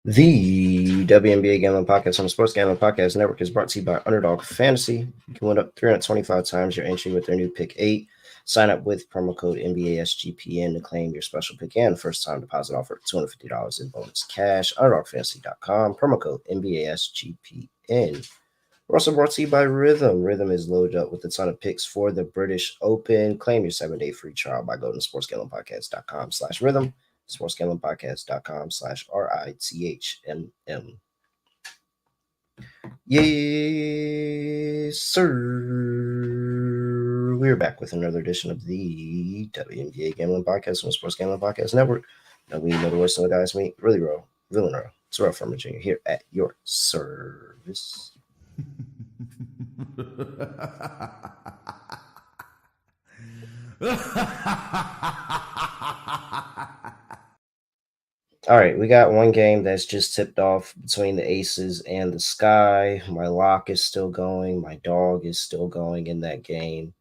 The WNBA Gambling Podcast on the Sports Gambling Podcast Network is brought to you by Underdog Fantasy. You can win up 325 times your entry with their new Pick 8. Sign up with promo code NBA SGPN to claim your special pick and first-time deposit offer $250 in bonus cash. UnderdogFantasy.com, promo code NBA SGPN. We're also brought to you by Rhythm. Rhythm is loaded up with a ton of picks for the British Open. Claim your 7-day free trial by going to sportsgamblingpodcast.com/rhythm. sportsgamblingpodcast.com/RITHMM. Yes, sir. We're back with another edition of the WNBA Gambling Podcast on the Sports Gambling Podcast Network. Now we know the words, no guys meet. Really roll, villain roll. Terrell Furman Jr. here at your service. All right, we got one game that's just tipped off between the Aces and the Sky. My lock is still going. My dog is still going in that game.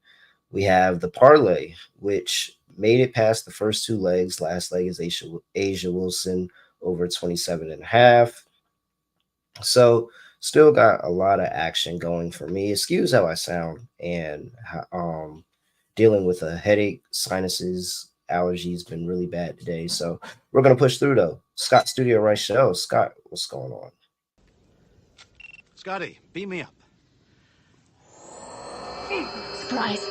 We have the parlay, which made it past the first two legs. Last leg is Asia Wilson over 27.5. So still got a lot of action going for me. Excuse how I sound and dealing with a headache, sinuses, allergies been really bad today. So we're going to push through, though. Scott Studio Reichel. Scott, what's going on? Scotty, beat me up. Surprise.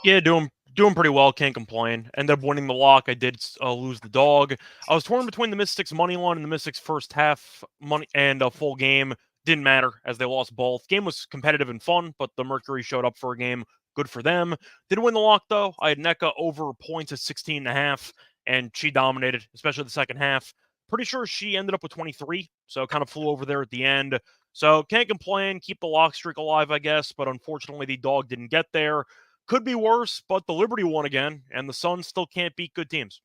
Yeah, doing pretty well. Can't complain. Ended up winning the lock. I did lose the dog. I was torn between the Mystics money line and the Mystics first half money and a full game. Didn't matter as they lost both. Game was competitive and fun, but the Mercury showed up for a game. Good for them. Did win the lock though. I had NECA over points at 16.5, and she dominated, especially the second half. Pretty sure she ended up with 23, so kind of flew over there at the end. So can't complain. Keep the lock streak alive, I guess. But unfortunately, the dog didn't get there. Could be worse, but the Liberty won again, and the Suns still can't beat good teams.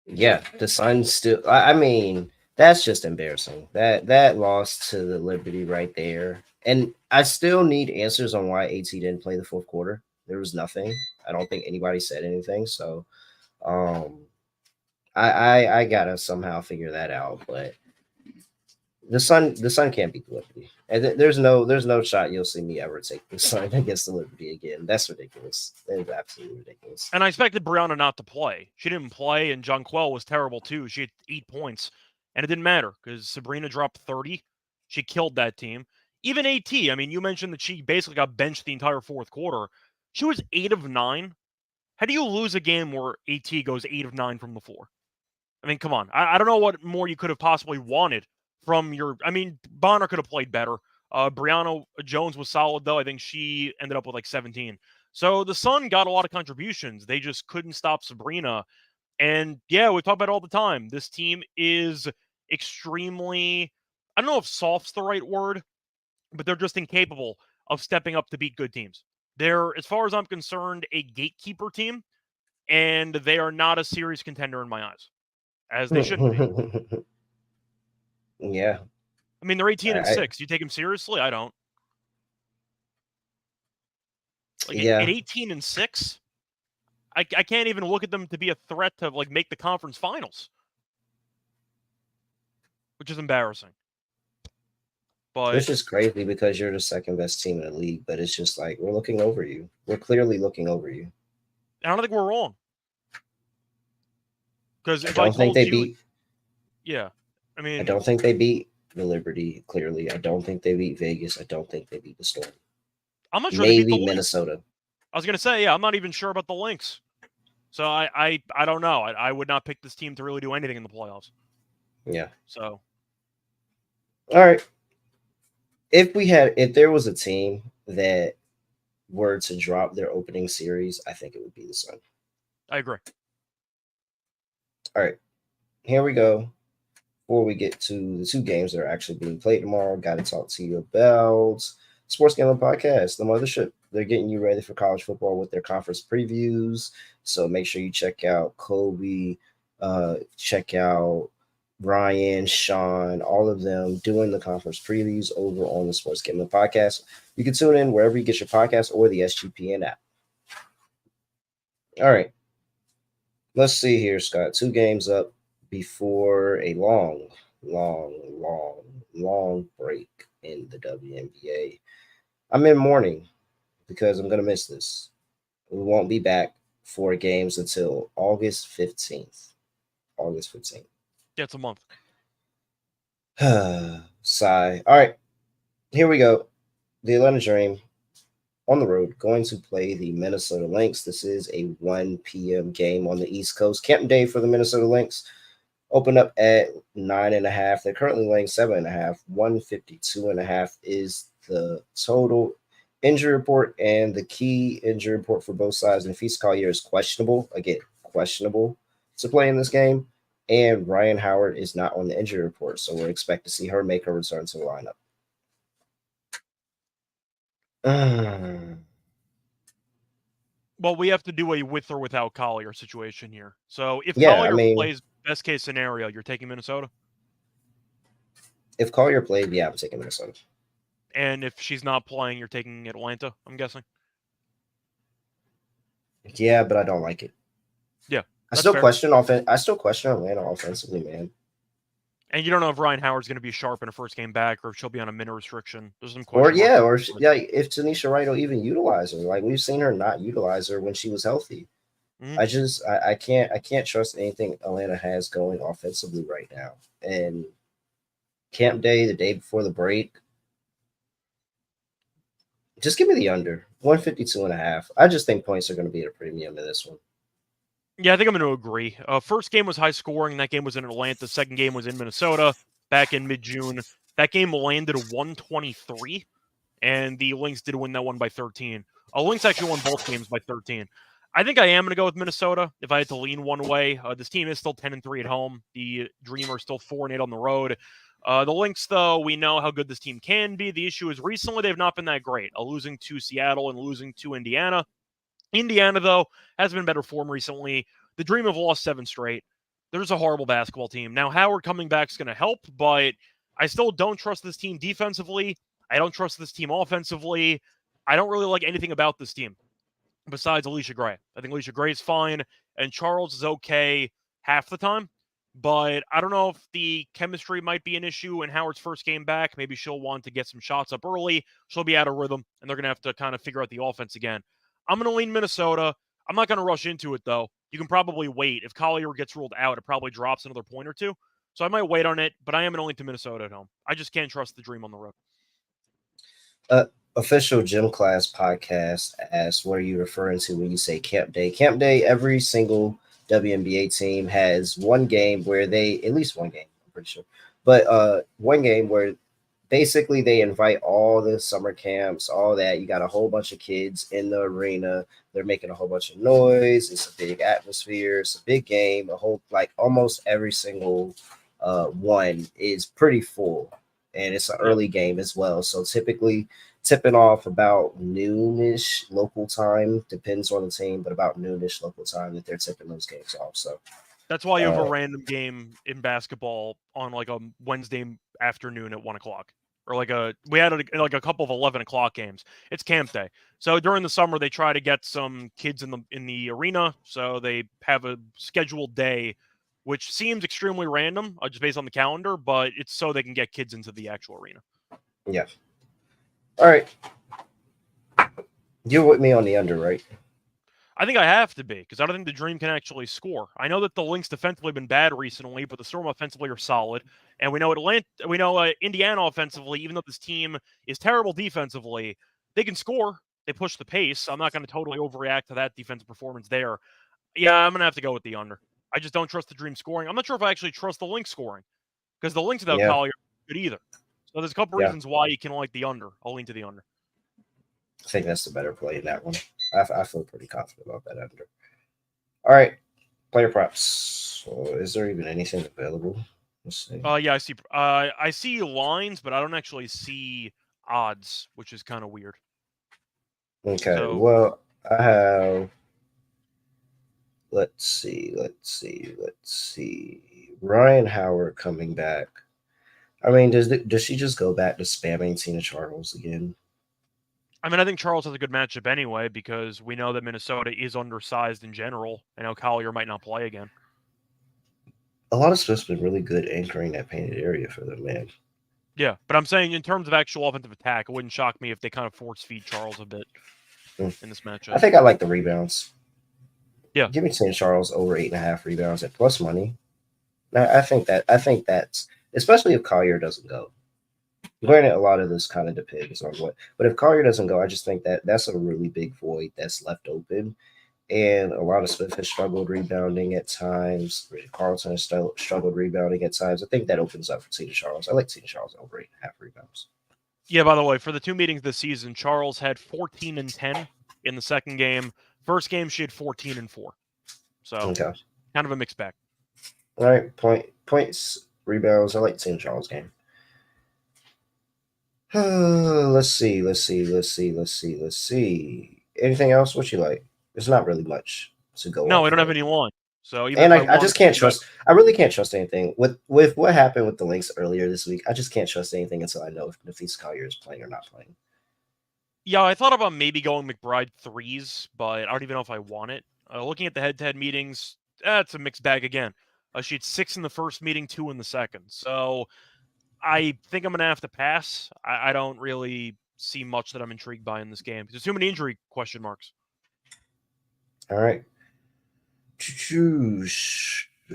Yeah, the Suns still. I mean, that's just embarrassing. That loss to the Liberty right there, and I still need answers on why AT didn't play the fourth quarter. There was nothing. I don't think anybody said anything. So, I gotta somehow figure that out. But the Sun can't beat the Liberty, and there's no shot you'll see me ever take the Sun against the Liberty again. That's ridiculous. That is absolutely ridiculous. And I expected Brianna not to play. She didn't play, and Jonquel was terrible too. She had 8 points, and it didn't matter because Sabrina dropped 30. She killed that team. Even AT, I mean, you mentioned that she basically got benched the entire fourth quarter. She was 8 of 9. How do you lose a game where AT goes 8 of 9 from the floor? I mean, come on. I don't know what more you could have possibly wanted from your. I mean, Bonner could have played better. Brianna Jones was solid, though. I think she ended up with like 17. So the Sun got a lot of contributions. They just couldn't stop Sabrina. And yeah, we talk about it all the time. This team is extremely, I don't know if soft's the right word, but they're just incapable of stepping up to beat good teams. They're, as far as I'm concerned, a gatekeeper team, and they are not a serious contender in my eyes, as they shouldn't be. Yeah. I mean, they're 18-6. You take them seriously? I don't. Like, yeah. At 18-6, I can't even look at them to be a threat to like make the conference finals, which is embarrassing. But it's just crazy because you're the second best team in the league, but it's just like we're looking over you. We're clearly looking over you. I don't think we're wrong. Because if I don't think they beat. Yeah, I mean, I don't think they beat the Liberty. Clearly, I don't think they beat Vegas. I don't think they beat the Storm. I'm not sure. Maybe they beat the Minnesota. Lynx. I was gonna say, yeah, I'm not even sure about the Lynx. So I don't know. I would not pick this team to really do anything in the playoffs. Yeah. So. All right. If there was a team that were to drop their opening series, I think it would be the Sun. I agree. All right. Here we go. Before we get to the two games that are actually being played tomorrow, got to talk to you about Sports Gambling Podcast, the mothership. They're getting you ready for college football with their conference previews. So make sure you check out Kobe, check out Ryan, Sean, all of them doing the conference previews over on the Sports Gambling Podcast. You can tune in wherever you get your podcast or the SGPN app. All right. Let's see here, Scott. 2 games up before a long, long break in the WNBA. I'm in mourning because I'm going to miss this. We won't be back for games until August 15th. August 15th. Yeah, it's a month. Sigh. All right, here we go. The Atlanta Dream on the road going to play the Minnesota Lynx. This is a 1 p.m. game on the East Coast. Camp day for the Minnesota Lynx. Opened up at 9.5. They're currently laying 7.5. 152.5 is the total injury report, and the key injury report for both sides. Nafisa Collier is questionable. Again, questionable to play in this game. And Ryan Howard is not on the injury report, so we're expect to see her make her return to the lineup. Well, we have to do a with or without Collier situation here. So if Yeah, I Collier mean, plays, best case scenario, you're taking Minnesota. if Collier played, yeah, I'm taking Minnesota. And if she's not playing, you're taking Atlanta, I'm guessing. Yeah, but I don't like it. Yeah, I that's still fair. question offense. I still question Atlanta offensively, man. And you don't know if Ryan Howard's going to be sharp in her first game back or if she'll be on a minute restriction. There's some Or question marks. yeah, or if Tanisha Wright will even utilize her. Like we've seen her not utilize her when she was healthy. Mhm. I can't trust anything Atlanta has going offensively right now. And camp day, the day before the break, just give me the under 152.5. I just think points are going to be at a premium in this one. Yeah, I think I'm going to agree. First game was high scoring. That game was in Atlanta. Second game was in Minnesota back in mid-June. That game landed 123, and the Lynx did win that one by 13. Lynx actually won both games by 13. I think I am going to go with Minnesota if I had to lean one way. This team is still 10-3 at home. The Dreamers still 4-8 on the road. The Lynx, though, we know how good this team can be. The issue is recently they've not been that great, losing to Seattle and losing to Indiana. Indiana, though, has been in better form recently. The Dream have lost 7 straight. There's a horrible basketball team. Now, Howard coming back is going to help, but I still don't trust this team defensively. I don't trust this team offensively. I don't really like anything about this team besides Alicia Gray. I think Alicia Gray is fine, and Charles is okay half the time. But I don't know if the chemistry might be an issue in Howard's first game back. Maybe she'll want to get some shots up early. She'll be out of rhythm, and they're going to have to kind of figure out the offense again. I'm going to lean Minnesota. I'm not going to rush into it, though. You can probably wait. If Collier gets ruled out, it probably drops another point or two. So I might wait on it, but I am going to lean to Minnesota at home. I just can't trust the Dream on the road. Official gym class podcast asks, what are you referring to when you say camp day? Camp day, every single WNBA team has one game where they, at least one game, I'm pretty sure, but one game where basically they invite all the summer camps, all that. You got a whole bunch of kids in the arena. They're making a whole bunch of noise. It's a big atmosphere. It's a big game. A whole, like almost every single one is pretty full. And it's an early game as well. So typically tipping off about noonish local time, depends on the team, but about noonish local time that they're tipping those games off. So that's why you have a random game in basketball on like a Wednesday afternoon at 1:00, or we had a couple of 11:00 games. It's camp day, so during the summer they try to get some kids in the arena, so they have a scheduled day, which seems extremely random just based on the calendar, but it's so they can get kids into the actual arena. Yeah. All right. You're with me on the under, right? I think I have to be, because I don't think the Dream can actually score. I know that the Lynx defensively have been bad recently, but the Storm offensively are solid. And we know Indiana offensively, even though this team is terrible defensively, they can score. They push the pace. I'm not going to totally overreact to that defensive performance there. Yeah, I'm going to have to go with the under. I just don't trust the Dream scoring. I'm not sure if I actually trust the Lynx scoring, because the Lynx without Collier aren't good either. So there's a couple reasons why you can like the under. I'll lean to the under. I think that's the better play in that one. I feel pretty confident about that under. All right, player props. So is there even anything available? Let's see. Yeah, I see. I see lines, but I don't actually see odds, which is kind of weird. Okay, So, well, I have. Let's see. Ryan Howard coming back. I mean, does she just go back to spamming Tina Charles again? I mean, I think Charles has a good matchup anyway because we know that Minnesota is undersized in general. I know Collier might not play again. A lot of Smith's been really good anchoring that painted area for them, man. Yeah, but I'm saying in terms of actual offensive attack, it wouldn't shock me if they kind of force feed Charles a bit in this I matchup. think I like the rebounds. Yeah. Give me St. Charles over 8.5 rebounds at plus money. Now, I think that's especially if Collier doesn't go. Granted, a lot of this kind of depends on what, but if Collier doesn't go, I just think that that's a really big void that's left open. And a lot of Smith has struggled rebounding at times. Richard Carlson has struggled rebounding at times. I think that opens up for Tina Charles. I like Tina Charles over 8.5 rebounds. Yeah, by the way, for the 2 meetings this season, Charles had 14 and 10 in the second game. First game, she had 14 and 4. So, Okay. kind of a mixed bag. All right. Points, rebounds. I like Tina Charles game. Let's see. Anything else? What you like? There's not really much to go No, off I don't have of. any line. So even And if I I wanted just can't to, trust. I really can't trust anything with what happened with the Lynx earlier this week. I just can't trust anything until I know if Nafis Collier is playing or not playing. yeah, I thought about maybe going McBride threes, but I don't even know if I want it. Looking at the head-to-head meetings, it's a mixed bag again. She had 6 in the first meeting, 2 in the second. So I think I'm going to have to pass. I don't really see much that I'm intrigued by in this game. There's too many injury question marks. All right.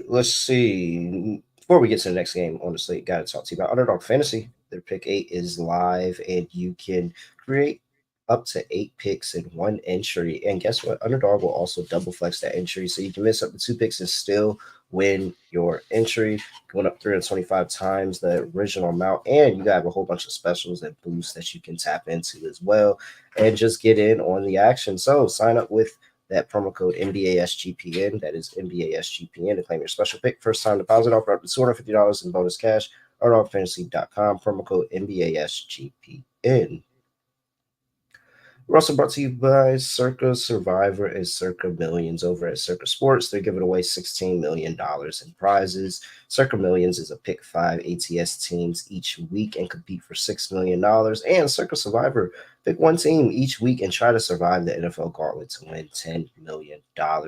Let's see. Before we get to the next game, honestly, got to talk to you about Underdog Fantasy. Their pick 8 is live, and you can create up to 8 picks in one entry. And guess what? Underdog will also double flex that entry, so you can miss up to 2 picks and still win your entry, going up 325 times the original amount. And you have a whole bunch of specials and boosts that you can tap into as well, and just get in on the action. So sign up with that promo code NBA SGPN. That is NBA SGPN to claim your special pick. First time deposit offer up to $250 in bonus cash. UnderdogFantasy.com, promo code NBA SGPN. We're also brought to you by Circa Survivor and Circa Millions over at Circa Sports. They're giving away $16 million in prizes. Circa Millions is a pick 5 ATS teams each week and compete for $6 million. And Circa Survivor, pick one team each week and try to survive the NFL gauntlet to win $10 million.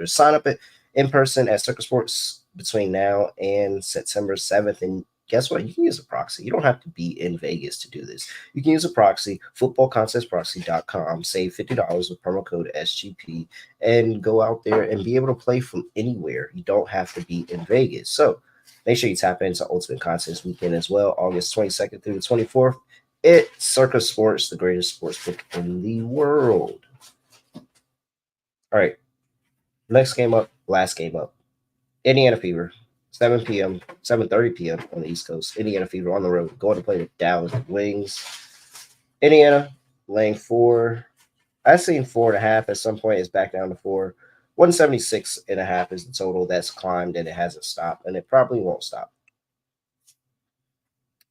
Sign up in person at Circa Sports between now and September 7th. And guess what? You can use a proxy. You don't have to be in Vegas to do this. You can use a proxy, footballcontestproxy.com, save $50 with promo code SGP, and go out there and be able to play from anywhere. You don't have to be in Vegas. So make sure you tap into Ultimate Contest Weekend as well, August 22nd through the 24th. It's Circa Sports, the greatest sports book in the world. All right. Next game up, last game up. Indiana Fever. 7 p.m., 7:30 p.m. on the East Coast. Indiana Fever on the road, going to play the Dallas Wings. Indiana laying 4. I've seen 4.5 at some point. It's back down to 4. 176.5 is the total that's climbed, and it hasn't stopped, and it probably won't stop.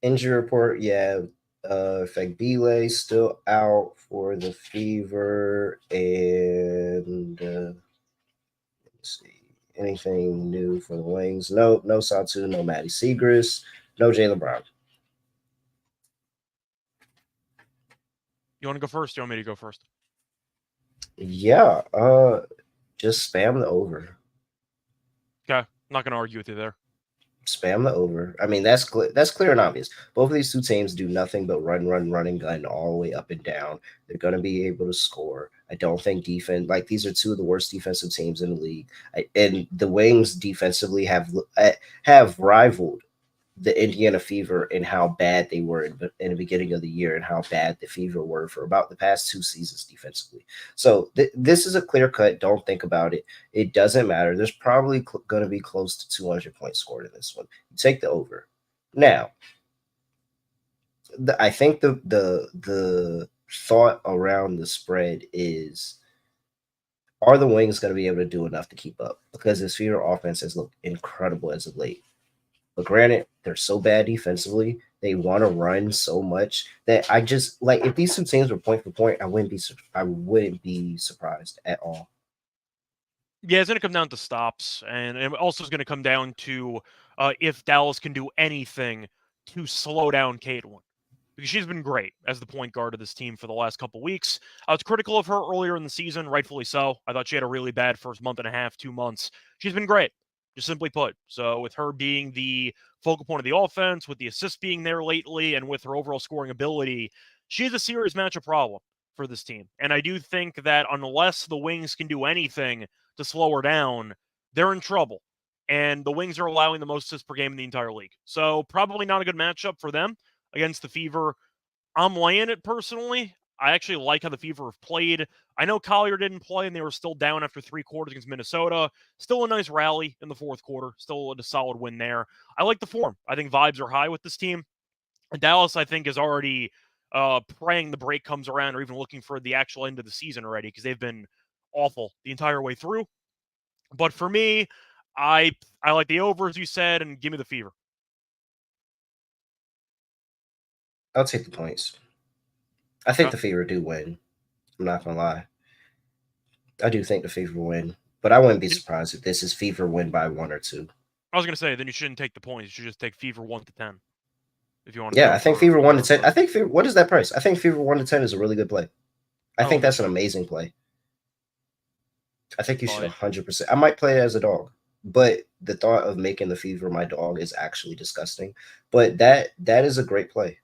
Injury report, yeah. Fagbile still out for the Fever, and let's see. Anything new for the Wings? No Satu, no Matty Segrist, no Jaylen Brown. You want to go first? Or you want me to go first? Yeah, just spam the over. Okay, I'm not going to argue with you there. Spam the over. I mean, that's clear and obvious. Both of these two teams do nothing but run, and gun all the way up and down. They're going to be able to score. I don't think defense, like these are two of the worst defensive teams in the league. And the Wings defensively have rivaled the Indiana Fever and how bad they were in the beginning of the year and how bad the Fever were for about the past 2 seasons defensively. So this is a clear cut. Don't think about it. It doesn't matter. There's probably going to be close to 200 points scored in this one. You take the over. Now, I think the thought around the spread is, are the Wings going to be able to do enough to keep up? Because this Fever offense has looked incredible as of late. But granted, they're so bad defensively. They want to run so much that I just like, if these two teams were point for point, I wouldn't be surprised at all. Yeah, it's going to come down to stops, and it also is going to come down to if Dallas can do anything to slow down Caitlin. because she's been great as the point guard of this team for the last couple weeks. I was critical of her earlier in the season, rightfully so. I thought she had a really bad first month and a half, 2 months. She's been great, just simply put. So with her being the focal point of the offense, with the assists being there lately, and with her overall scoring ability, she's a serious matchup problem for this team. And I do think that unless the Wings can do anything to slow her down, they're in trouble. And the Wings are allowing the most assists per game in the entire league. So probably not a good matchup for them against the Fever. I'm laying it personally. I actually like how the Fever have played. I know Collier didn't play and they were still down after 3 quarters against Minnesota. Still a nice rally in the fourth quarter. Still a solid win there. I like the form. I think vibes are high with this team. Dallas, I think, is already praying the break comes around or even looking for the actual end of the season already because they've been awful the entire way through. But for me, I like the over, as you said, and give me the Fever. I'll take the points. I think Okay. the Fever do win. I'm not gonna lie. I do think the Fever win, but I wouldn't be surprised if this is Fever win by 1 or 2. I was going to say, then you shouldn't take the points. You should just take Fever 1 to 10 if you want to Yeah, go I think for Fever 1 to more 10. of I think Fever, what is that price? I think Fever 1 to 10 is a really good play. I I don't think that's think an so. amazing play. I think you should But 100%. I might play it as a dog, but the thought of making the Fever my dog is actually disgusting. But that is a great play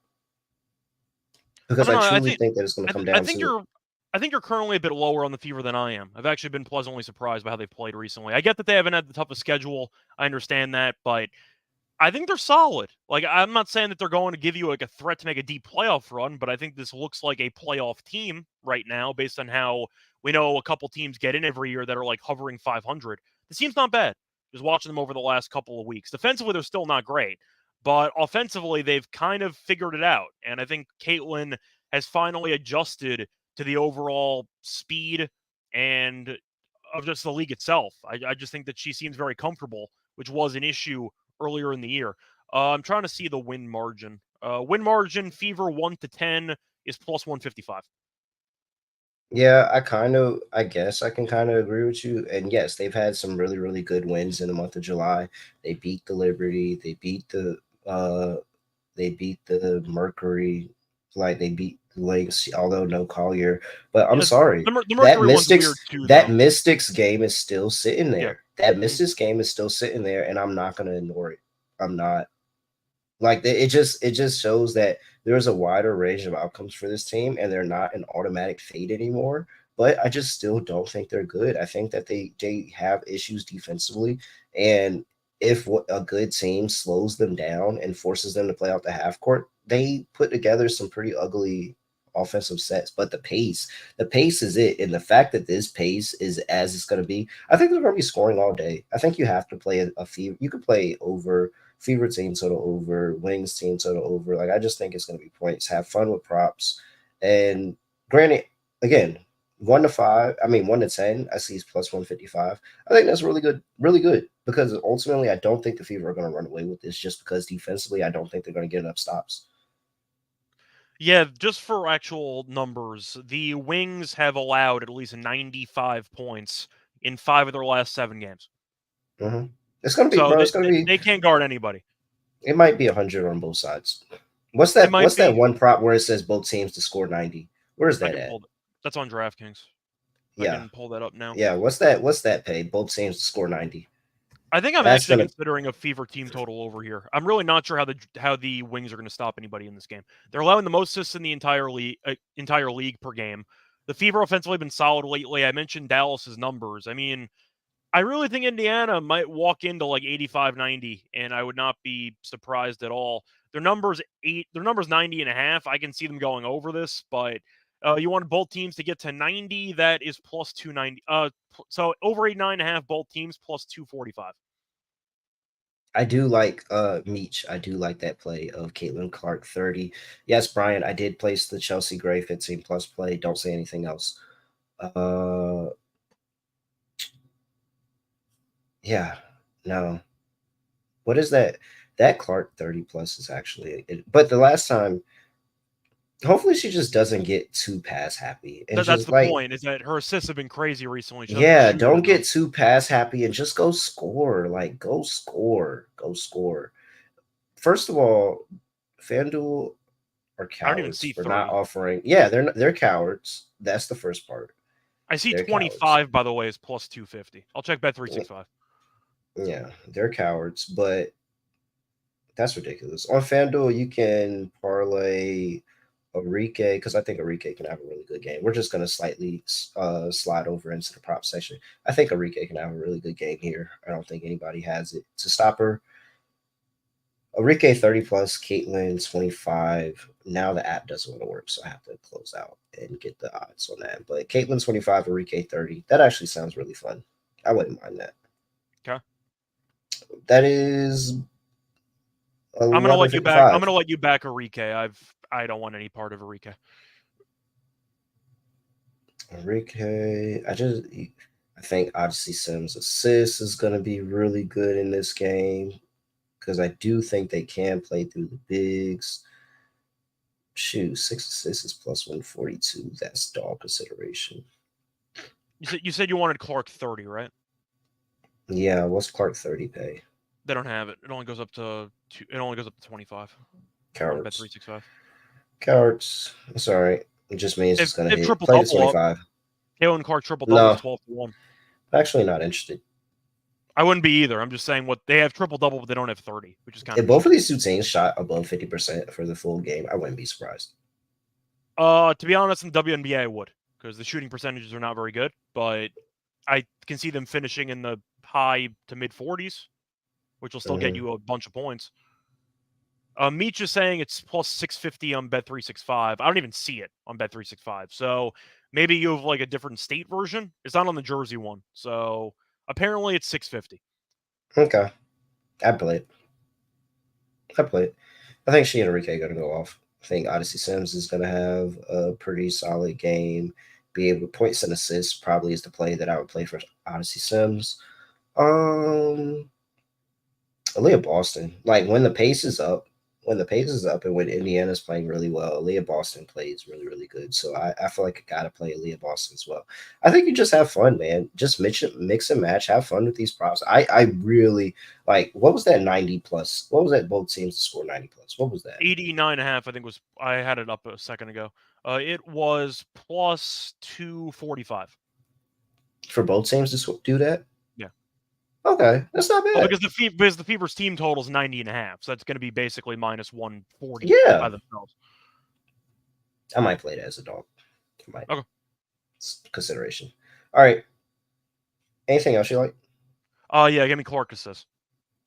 I because don't I know. truly think that it's going to come I down think to it. you're currently a bit lower on the Fever than I am. I've actually been pleasantly surprised by how they've played recently. I get that they haven't had the toughest schedule. I understand that, but I think they're solid. Like, I'm not saying that they're going to give you like a threat to make a deep playoff run, but I think this looks like a playoff team right now based on how we know a couple teams get in every year that are like hovering 500. The team's not bad. Just watching them over the last couple of weeks. Defensively, they're still not great, but offensively, they've kind of figured it out. And I think Caitlin has finally adjusted to the overall speed and of just the league itself. I just think that she seems very comfortable, which was an issue earlier in the year. I'm trying to see the win margin. Win margin, Fever 1 to 10 is plus 155. Yeah, I guess I can kind of agree with you. And yes, they've had some really, really good wins in the month of July. They beat the Liberty. Uh, they beat the Mercury. Like they beat the Lynx, although no Collier. But I'm Yeah, sorry, the Mercury one's weird too, That though. Mystics game is still sitting Yeah. there. That Mm-hmm. Mystics game is still sitting there, and I'm not gonna ignore it. I'm not. Like it just shows that there's a wider range of outcomes for this team, and they're not an automatic fade anymore. But I just still don't think they're good. I think that they have issues defensively, and if a good team slows them down and forces them to play out the half court, they put together some pretty ugly offensive sets. But the pace is it, and the fact that this pace is as it's going to be, I think they're going to be scoring all day. I think you have to play a few. You could play over Fever team total over, Wings team total over. Like I just think it's going to be points. Have fun with props, and granted, again, 1 to 5. I mean 1 to 10. I see is plus 155. I think that's really good because ultimately I don't think the Fever are going to run away with this just because defensively I don't think they're going to get enough stops. Yeah, just for actual numbers, the Wings have allowed at least 95 points in 5 of their last 7 games. Mm-hmm. It's going to be, So bro. It's going to be. they can't guard anybody. It might be 100 on both sides. It might What's that be. one prop where it says both teams to score 90? Where is I that can at? pull. That's on DraftKings. I Yeah, can pull that up now. yeah. What's that pay? Both teams to score 90. I think I'm That's actually gonna. considering a Fever team total over here. I'm really not sure how the Wings are going to stop anybody in this game. They're allowing the most assists in the entire league per game. The Fever offensively been solid lately. I mentioned Dallas's numbers. I mean, I really think Indiana might walk into like 85, 90, and I would not be surprised at all. Their numbers 90 and a half. I can see them going over this, but you want both teams to get to 90. That is plus 290. So over 89.5, both teams plus 245. I do like Meech. I do like that play of Caitlin Clark 30. Yes, Brian, I did place the Chelsea Gray 15 plus play. Don't say anything else. Uh yeah, no. What is that? That Clark 30 plus is actually but the last time, hopefully she just doesn't get too pass happy and That's just the like, point. Is that her assists have been crazy recently. She doesn't yeah, shoot don't enough. get too pass happy and just go score. Like go score. Go score. First of all, FanDuel, are I don't even see cowards for not 30. offering. Yeah, they're cowards. That's the first part. I see They're cowards. 25, by the way, is plus 250. I'll check Bet365. Yeah, they're cowards, but that's ridiculous. On FanDuel, you can parlay Enrique because I think Enrique can have a really good game. We're just going to slightly slide over into the prop section. I think Enrique can have a really good game here. I don't think anybody has it to stop her. Enrique 30 plus, Caitlin 25. Now the app doesn't want to work, so I have to close out and get the odds on that. But Caitlin 25, Enrique 30. That actually sounds really fun. I wouldn't mind that. Okay. That is I'm gonna let you back. I'm 11:55. gonna let you back Enrique. I don't want any part of Enrique. Enrique, I think Odyssey Sims assist is going to be really good in this game because I do think they can play through the bigs. Shoot, 6 assists is plus 142. That's dog consideration. You said you wanted Clark 30, right? Yeah, what's Clark 30 pay? They don't have it. It only goes up to 25. On Cowards. Bet365. Cowards. It's all right. It just means it's going to If hit. triple Play to double up, 25. Caitlin Clark triple double is No, 12-1. actually not interested. I wouldn't be either. I'm just saying what they have triple double, but they don't have 30, which is kind If of both of these two teams shot above 50% for the full game, I wouldn't be surprised. To be honest, in WNBA, I would, because the shooting percentages are not very good, but I can see them finishing in the high to mid 40s, which will still get you a bunch of points. Meech is saying it's plus 650 on Bet365. I don't even see it on Bet365. So maybe you have like a different state version. It's not on the Jersey one. So apparently it's 650. Okay. I'd play it. I think she and Enrique are going to go off. I think Odyssey Sims is going to have a pretty solid game. Be able to points and assists probably is the play that I would play for Odyssey Sims. Aaliyah Boston, like when the pace is up and when Indiana's playing really well, Aaliyah Boston plays really, really good. So I feel like I gotta play Aaliyah Boston as well. I think you just have fun, man. Just mix and match, have fun with these props. I really like what was that 90 plus? What was that both teams to score 90 plus? What was that? 89.5, I think was, I had it up a second ago. It was plus 245. For both teams to do that? Yeah. Okay, that's not Well, bad. because the Fever's team total is 90.5, so that's going to be basically minus 140 Yeah, by themselves. I might play it as a dog. I might. Okay. It's consideration. All right. Anything else you like? Yeah, give me Clark assist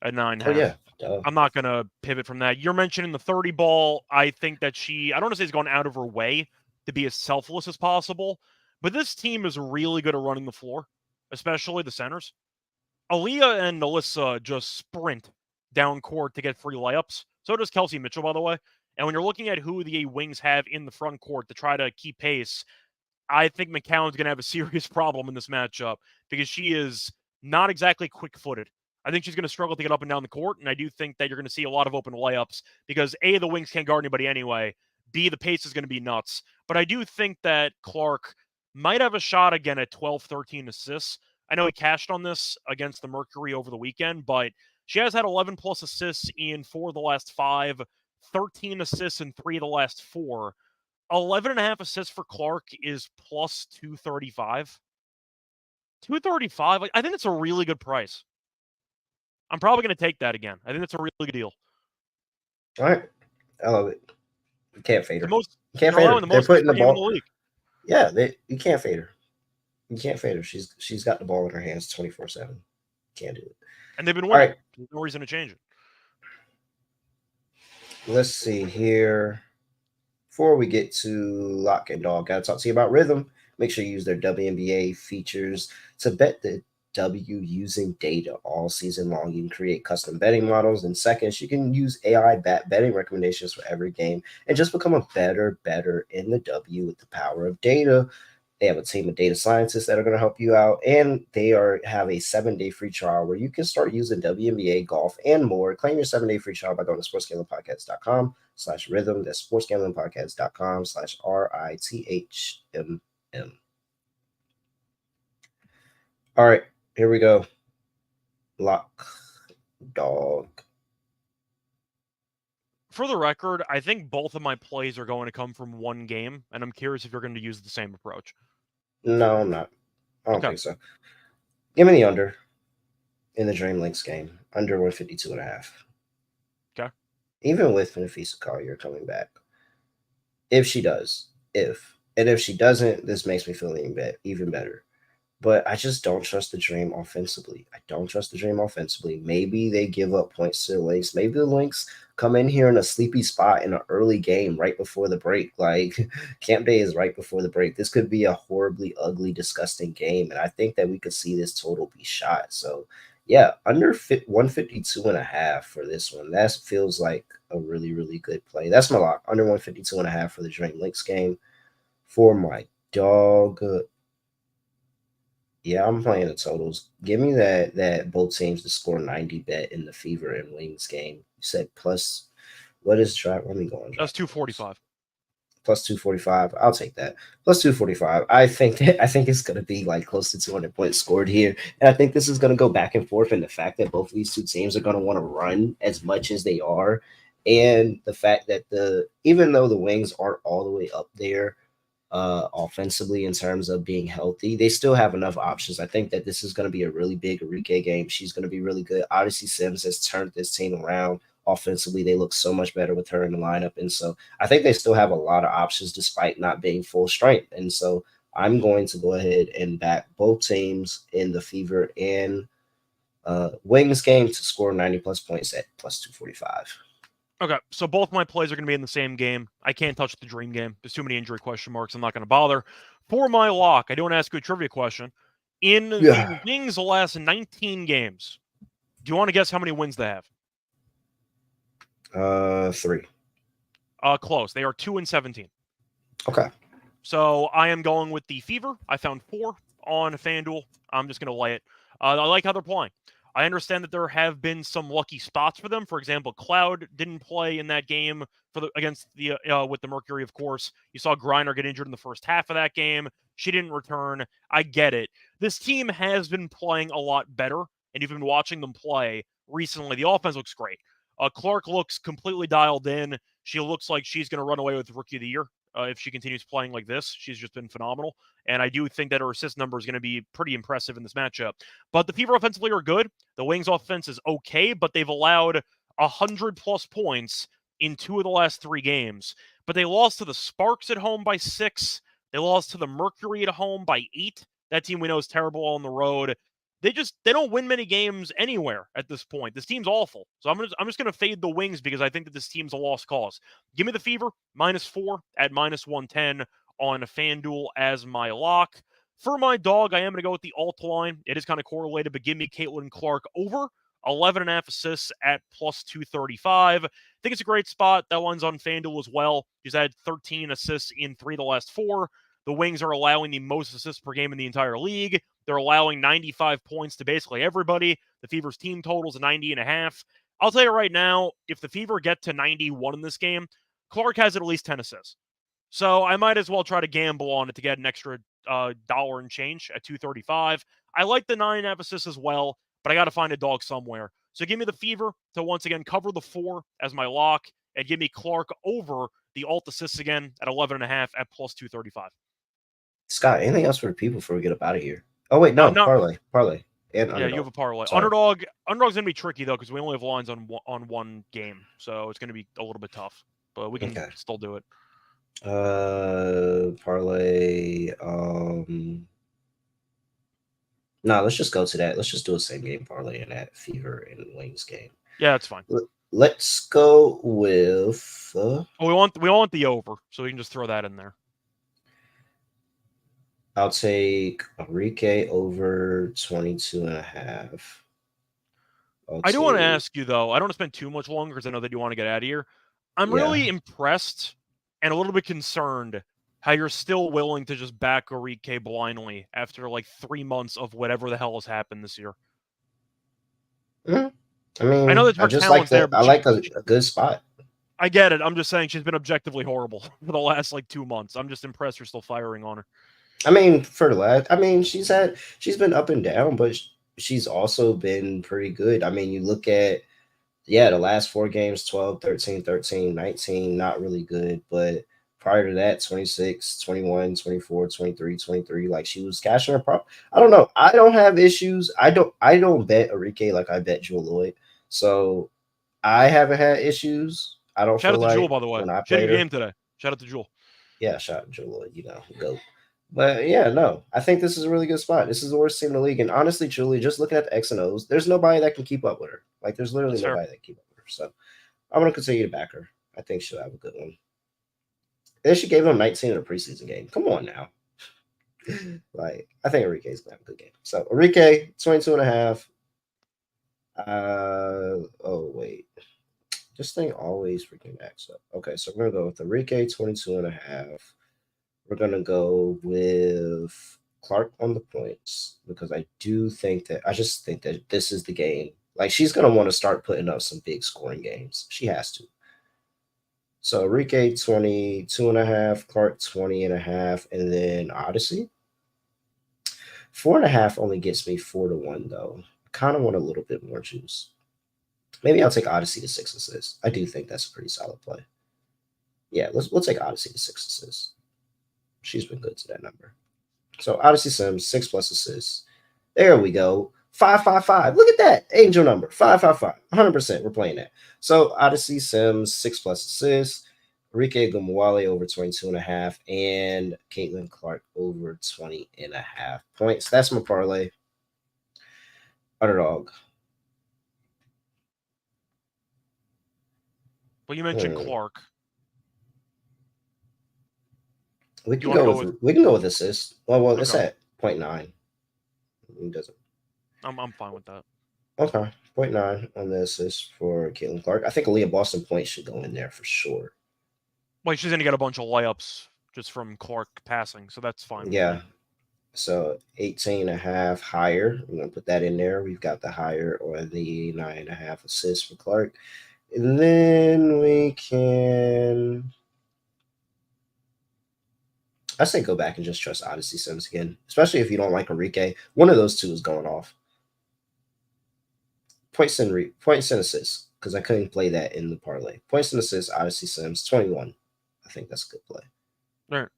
at 9.5. Oh yeah. Duh. I'm not going to pivot from that. You're mentioning the 30 ball. I think that I don't want to say she's gone out of her way to be as selfless as possible, but this team is really good at running the floor, especially the centers. Aaliyah and Alyssa just sprint down court to get free layups. So does Kelsey Mitchell, by the way. And when you're looking at who the wings have in the front court to try to keep pace, I think McCown's going to have a serious problem in this matchup because she is not exactly quick-footed. I think she's going to struggle to get up and down the court, and I do think that you're going to see a lot of open layups because A, the wings can't guard anybody anyway, B, the pace is going to be nuts. But I do think that Clark might have a shot again at 12, 13 assists. I know he cashed on this against the Mercury over the weekend, but she has had 11 plus assists in 4 of the last 5, 13 assists in 3 of the last 4. 11.5 assists for Clark is plus 235. 235, like, I think it's a really good price. I'm probably going to take that again. I think that's a really good deal. All right. I love it. You can't fade her. You can't They're fade her. allowing the They're most putting the per game in the ball. league. Yeah, you can't fade her. You can't fade her. She's got the ball in her hands 24/7. Can't do it. And they've been All winning. right. There's no reason to change it. Let's see here. Before we get to lock and dog, gotta talk to you about Rhythm. Make sure you use their WNBA features to bet the W using data all season long. You can create custom betting models in seconds. You can use AI betting recommendations for every game and just become a better in the W with the power of data. They have a team of data scientists that are going to help you out, and they have a 7-day free trial where you can start using WNBA, golf, and more. Claim your 7-day free trial by going to sportsgamblingpodcast.com/rhythm. That's sportsgamblingpodcast.com/RITHMM. All right, here we go. Lock, dog. For the record, I think both of my plays are going to come from one game, and I'm curious if you're going to use the same approach. No, I'm not. I don't Okay. think so. Give me the under in the Dream Lynx game. Under 152.5. Okay. Even with Nafisa Collier coming back. If she does. If she doesn't, this makes me feel even better. But I just don't trust the Dream offensively. I don't trust the Dream offensively. Maybe they give up points to the Lynx. Maybe the Lynx come in here in a sleepy spot in an early game right before the break. Like camp day is right before the break. This could be a horribly ugly, disgusting game. And I think that we could see this total be shot. So yeah, under 152.5 for this one. That feels like a really, really good play. That's my lock. Under 152.5 for the Dream Lynx game. For my dog, yeah, I'm playing the totals. Give me that both teams to score 90 bet in the Fever and Wings game. You said plus what is draft? Let me go on draft. That's 245. Plus 245. I'll take that. Plus 245. I think it's gonna be like close to 200 points scored here. And I think this is gonna go back and forth. And the fact that both of these two teams are gonna want to run as much as they are, and the fact that even though the Wings aren't all the way up there offensively in terms of being healthy, they still have enough options. I think that this is going to be a really big Enrique game. She's going to be really good. Obviously, Sims has turned this team around offensively. They look so much better with her in the lineup. And so I think they still have a lot of options despite not being full strength. And so I'm going to go ahead and back both teams in the Fever and Wings game to score 90 plus points at plus 245. Okay, so both my plays are going to be in the same game. I can't touch the Dream game. There's too many injury question marks. I'm not going to bother. For my lock, I do want to ask you a trivia question. In the Wings' last 19 games, do you want to guess how many wins they have? 3. Close. They are 2-17. Okay. So I am going with the Fever. I found 4 on FanDuel. I'm just going to lay it. I like how they're playing. I understand that there have been some lucky spots for them. For example, Cloud didn't play in that game against the with the Mercury, of course. You saw Griner get injured in the first half of that game. She didn't return. I get it. This team has been playing a lot better, and you've been watching them play recently. The offense looks great. Clark looks completely dialed in. She looks like she's going to run away with Rookie of the Year. If she continues playing like this. She's just been phenomenal. And I do think that her assist number is going to be pretty impressive in this matchup. But the Fever offensively are good. The Wings offense is okay, but they've allowed 100-plus points in 2 of the last 3 games. But they lost to the Sparks at home by 6. They lost to the Mercury at home by 8. That team we know is terrible on the road. They don't win many games anywhere at this point. This team's awful. So I'm just going to fade the Wings because I think that this team's a lost cause. Give me the Fever, -4 at -110 on FanDuel as my lock. For my dog, I am going to go with the alt line. It is kind of correlated, but give me Caitlin Clark over 11.5 assists at plus 235. I think it's a great spot. That one's on FanDuel as well. She's had 13 assists in 3 of the last 4. The Wings are allowing the most assists per game in the entire league. They're allowing 95 points to basically everybody. The Fever's team total is 90.5. I'll tell you right now, if the Fever get to 91 in this game, Clark has at least 10 assists. So I might as well try to gamble on it to get an extra dollar and change at 235. I like the 9.5 assists as well, but I got to find a dog somewhere. So give me the Fever to once again cover the 4 as my lock, and give me Clark over the alt assists again at 11.5 at plus 235. Scott, anything else for the people before we get up out of here? Oh wait, no, parlay, and yeah, underdog. you have a parlay. Sorry. Underdog's gonna be tricky though because we only have lines on one game, so it's gonna be a little bit tough. But we can still do it. Parlay. No, let's just go to that. Let's just do a same game parlay in that Fever and Wings game. Yeah, that's fine. Let's go with. We want the over, so we can just throw that in there. I'll take Enrique over 22.5. I do want to ask you though. I don't want to spend too much longer because I know that you want to get out of here. I'm really impressed and a little bit concerned how you're still willing to just back Enrique blindly after like 3 months of whatever the hell has happened this year. I mean, I know that her talent's there, but I like a good spot. I get it. I'm just saying she's been objectively horrible for the last like 2 months. I'm just impressed you're still firing on her. I mean, for the last, I mean, she's been up and down, but she's also been pretty good. I mean, you look at Yeah, the last 4 games, 12, 13, 13, 19, not really good. But prior to that, 26, 21, 24, 23, 23. Like she was cashing her prop. I don't know. I don't have issues. I don't bet Enrique like I bet Jewel Lloyd. So I haven't had issues. I don't Shout feel out to Jewel, like by the way. when I She had a played good her. game today. Shout out to Jewel. Yeah, shout out Jewel Lloyd, go. But yeah, no, I think this is a really good spot. This is the worst team in the league. And honestly, truly, just looking at the X and O's, there's nobody that can keep up with her. Like, there's literally That's fair. nobody that can keep up with her. So I'm going to continue to back her. I think she'll have a good one. And then she gave him 19 in a preseason game. Come on now. Like, I think Enrique's going to have a good game. So Enrique, 22 and a half. Oh, wait. This thing always freaking backs up. Okay, so we're going to go with Enrique, 22 and a half. We're going to go with Clark on the points because I just think that this is the game. Like, she's going to want to start putting up some big scoring games. She has to. So Enrique 22 and a half, Clark 20 and a half, and then Odyssey. 4.5 only gets me 4-1 though. I kind of want a little bit more juice. Maybe I'll take Odyssey to 6 assists. I do think that's a pretty solid play. Yeah, we'll take Odyssey to 6 assists. She's been good to that number. So Odyssey Sims, 6+ assists. There we go. 555. Look at that. Angel number. 555. 100%. We're playing that. So Odyssey Sims, 6+ assists. Enrique Gumwale over 22 and a half. And Caitlin Clark over 20 and a half points. That's my parlay. Underdog. Well, you mentioned Clark. We can go with assist. Well, it's Okay. at 0.9. It doesn't. I'm fine with that. Okay. 0.9 on the assist for Caitlin Clark. I think Aaliyah Boston points should go in there for sure. Well, she's gonna get a bunch of layups just from Clark passing, so that's fine. Yeah. So 18 and a half higher. We're going to put that in there. We've got the higher or the 9.5 assists for Clark. And then we can, I say go back and just trust Odyssey Sims again, especially if you don't like Enrique. One of those two is going off. Points and assists, because I couldn't play that in the parlay. Points and assists, Odyssey Sims, 21. I think that's a good play. All right.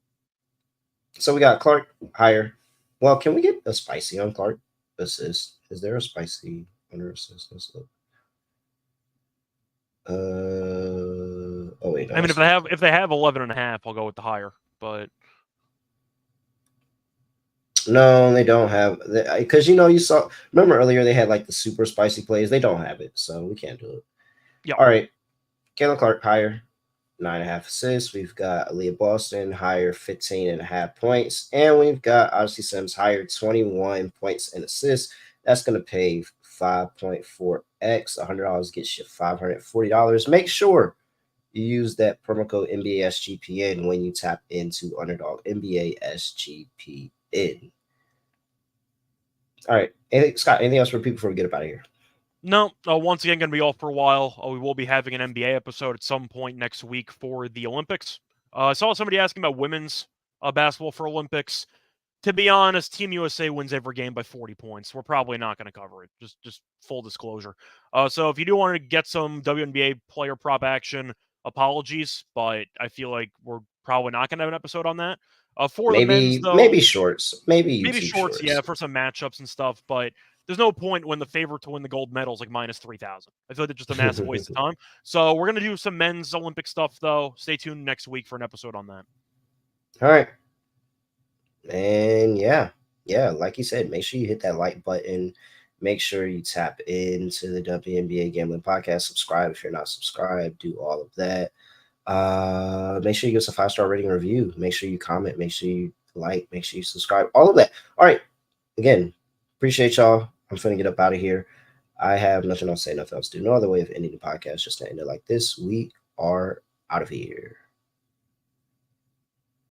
So we got Clark higher. Well, can we get a spicy on Clark assist? Is there a spicy under assist? Let's look. Oh wait. No, I mean, if they have 11.5, I'll go with the higher. But no, they don't have because you saw. Remember earlier they had like the super spicy plays. They don't have it, so we can't do it. yeah. All right, Caitlin Clark higher, 9.5 assists. We've got Aaliyah Boston higher, 15.5 points, and we've got Odyssey Sims higher, 21 points and assists. That's gonna pay 5.4x. $100 gets you $540. Make sure you use that promo code NBA SGPN when you tap into Underdog NBA SGPN. All right, Scott. Anything else for people before we get up out of here? No, once again, going to be off for a while. We will be having an NBA episode at some point next week for the Olympics. I saw somebody asking about women's basketball for Olympics. To be honest, Team USA wins every game by 40 points. We're probably not going to cover it. Just full disclosure. So if you do want to get some WNBA player prop action, apologies, but I feel like we're probably not going to have an episode on that. For the men's, though, maybe shorts, maybe YouTube shorts, yeah, for some matchups and stuff. But there's no point when the favorite to win the gold medal is like minus 3,000. I feel like it's just a massive waste of time. So we're gonna do some men's Olympic stuff, though. Stay tuned next week for an episode on that. All right, and yeah, like you said, make sure you hit that like button. Make sure you tap into the WNBA Gambling Podcast. Subscribe if you're not subscribed. Do all of that. Make sure you give us a 5-star rating and review. Make sure you comment. Make sure you like. Make sure you subscribe. All of that. All right. Again, appreciate y'all. I'm finna get up out of here. I have nothing else to say, nothing else to do. No other way of ending the podcast, just to end it like this. We are out of here.